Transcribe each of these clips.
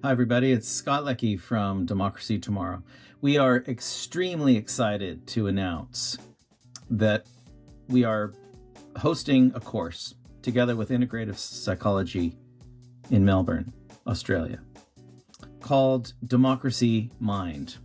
Hi, everybody. It's Scott Leckie from Democracy Tomorrow. We are extremely excited to announce that we are hosting a course together with Integrative Psychology in Melbourne, Australia, called Democracy Mind: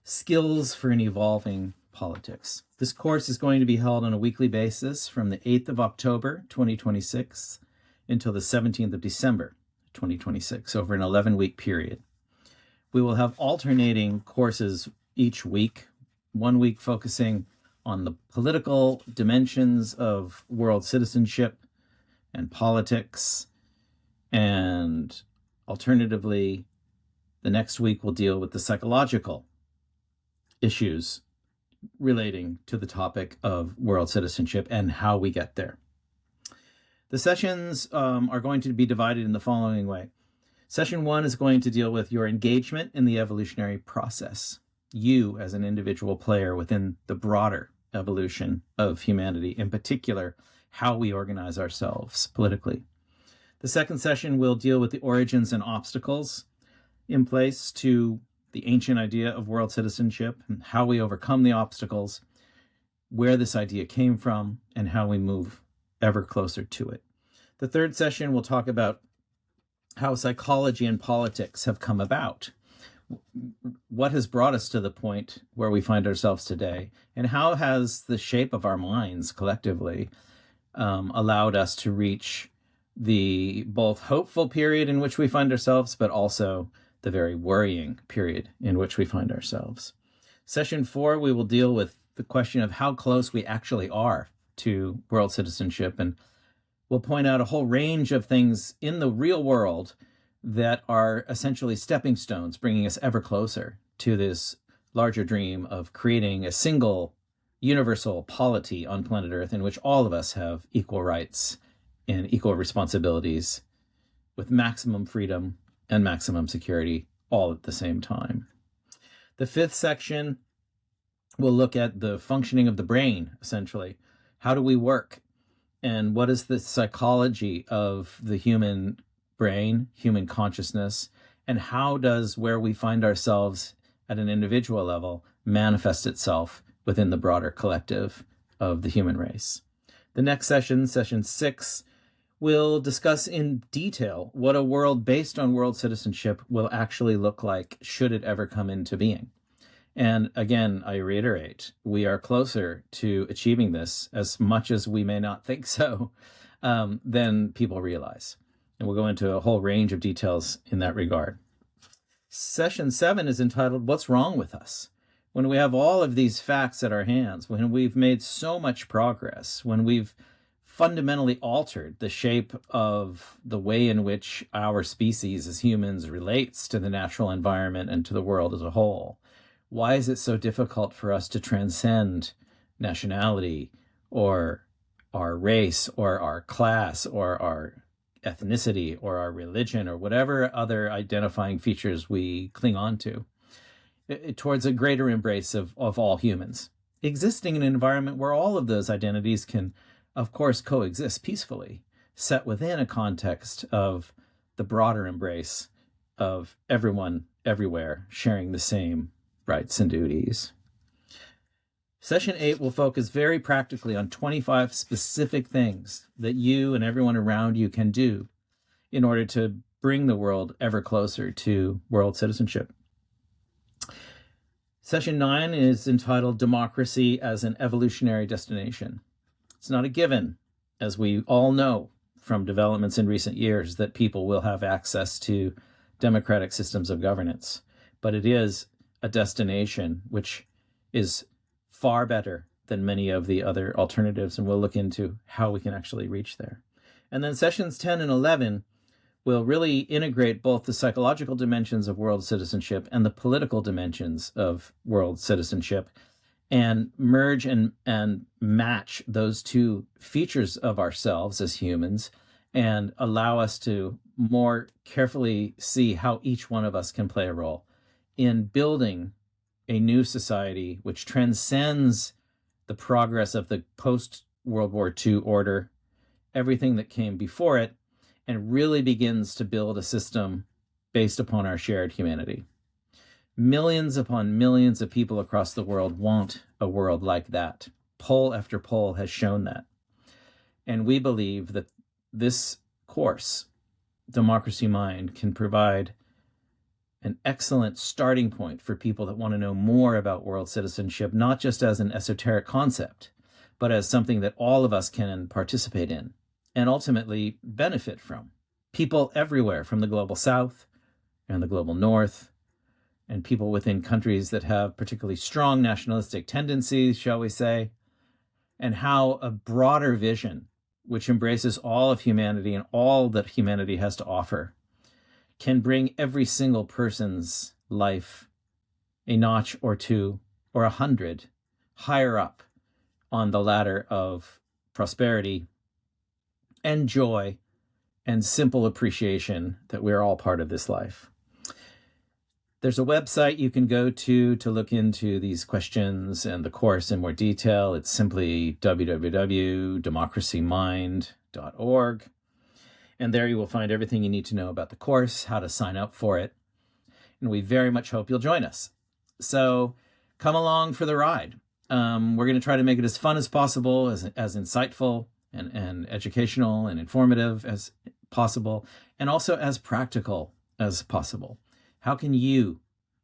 Skills for an Evolving Politics. This course is going to be held on a weekly basis from the 8th of October, 2026, until the 17th of December, 2026, over an 11-week period. We will have alternating courses each week, one week focusing on the political dimensions of world citizenship and politics, and alternatively, the next week will deal with the psychological issues relating to the topic of world citizenship and how we get there. The sessions are going to be divided in the following way. Session 1 is going to deal with your engagement in the evolutionary process, you as an individual player within the broader evolution of humanity, in particular, how we organize ourselves politically. The second session will deal with the origins and obstacles in place to the ancient idea of world citizenship, and how we overcome the obstacles, where this idea came from, and how we move ever closer to it. The third session will talk about how psychology and politics have come about, what has brought us to the point where we find ourselves today, and how has the shape of our minds collectively allowed us to reach the both hopeful period in which we find ourselves, but also the very worrying period in which we find ourselves. Session 4, we will deal with the question of how close we actually are to world citizenship, and we'll point out a whole range of things in the real world that are essentially stepping stones, bringing us ever closer to this larger dream of creating a single universal polity on planet Earth in which all of us have equal rights and equal responsibilities, with maximum freedom and maximum security all at the same time. The fifth section will look at the functioning of the brain, essentially. How do we work? And what is the psychology of the human brain, human consciousness, and how does where we find ourselves at an individual level manifest itself within the broader collective of the human race? The next session, session 6, will discuss in detail what a world based on world citizenship will actually look like should it ever come into being. And again, I reiterate, we are closer to achieving this, as much as we may not think so, than people realize. And we'll go into a whole range of details in that regard. Session 7 is entitled, What's Wrong with Us? When we have all of these facts at our hands, when we've made so much progress, when we've fundamentally altered the shape of the way in which our species as humans relates to the natural environment and to the world as a whole, why is it so difficult for us to transcend nationality or our race or our class or our ethnicity or our religion or whatever other identifying features we cling on to, towards a greater embrace of all humans, existing in an environment where all of those identities can, of course, coexist peacefully, set within a context of the broader embrace of everyone, everywhere, sharing the same rights and duties. Session 8 will focus very practically on 25 specific things that you and everyone around you can do in order to bring the world ever closer to world citizenship. Session 9 is entitled Democracy as an Evolutionary Destination. It's not a given, as we all know from developments in recent years, that people will have access to democratic systems of governance, but it is a destination which is far better than many of the other alternatives, and we'll look into how we can actually reach there. And then sessions 10 and 11 will really integrate both the psychological dimensions of world citizenship and the political dimensions of world citizenship, and merge and match those two features of ourselves as humans, and allow us to more carefully see how each one of us can play a role in building a new society which transcends the progress of the post-World War II order, everything that came before it, and really begins to build a system based upon our shared humanity. Millions upon millions of people across the world want a world like that. Poll after poll has shown that. And we believe that this course, Democracy Mind, can provide an excellent starting point for people that want to know more about world citizenship, not just as an esoteric concept, but as something that all of us can participate in and ultimately benefit from. People everywhere from the global south and the global north, and people within countries that have particularly strong nationalistic tendencies, shall we say, and how a broader vision, which embraces all of humanity and all that humanity has to offer, can bring every single person's life a notch or two or 100 higher up on the ladder of prosperity and joy and simple appreciation that we're all part of this life. There's a website you can go to look into these questions and the course in more detail. It's simply www.democracymind.org. And there you will find everything you need to know about the course, how to sign up for it. And we very much hope you'll join us. So come along for the ride. We're going to try to make it as fun as possible, as insightful and educational and informative as possible, and also as practical as possible. How can you,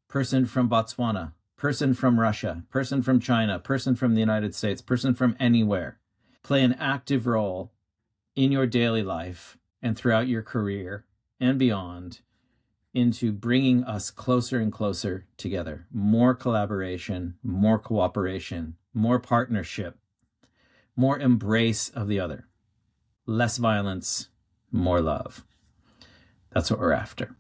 person from Botswana, person from Russia, person from China, person from the United States, person from anywhere, play an active role in your daily life and throughout your career and beyond into bringing us closer and closer together? More collaboration, more cooperation, more partnership, more embrace of the other, less violence, more love. That's what we're after.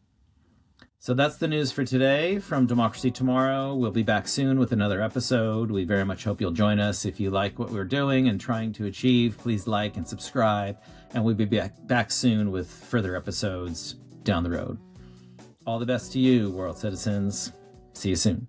So that's the news for today from Democracy Tomorrow. We'll be back soon with another episode. We very much hope you'll join us. If you like what we're doing and trying to achieve, please like and subscribe. And we'll be back soon with further episodes down the road. All the best to you, world citizens. See you soon.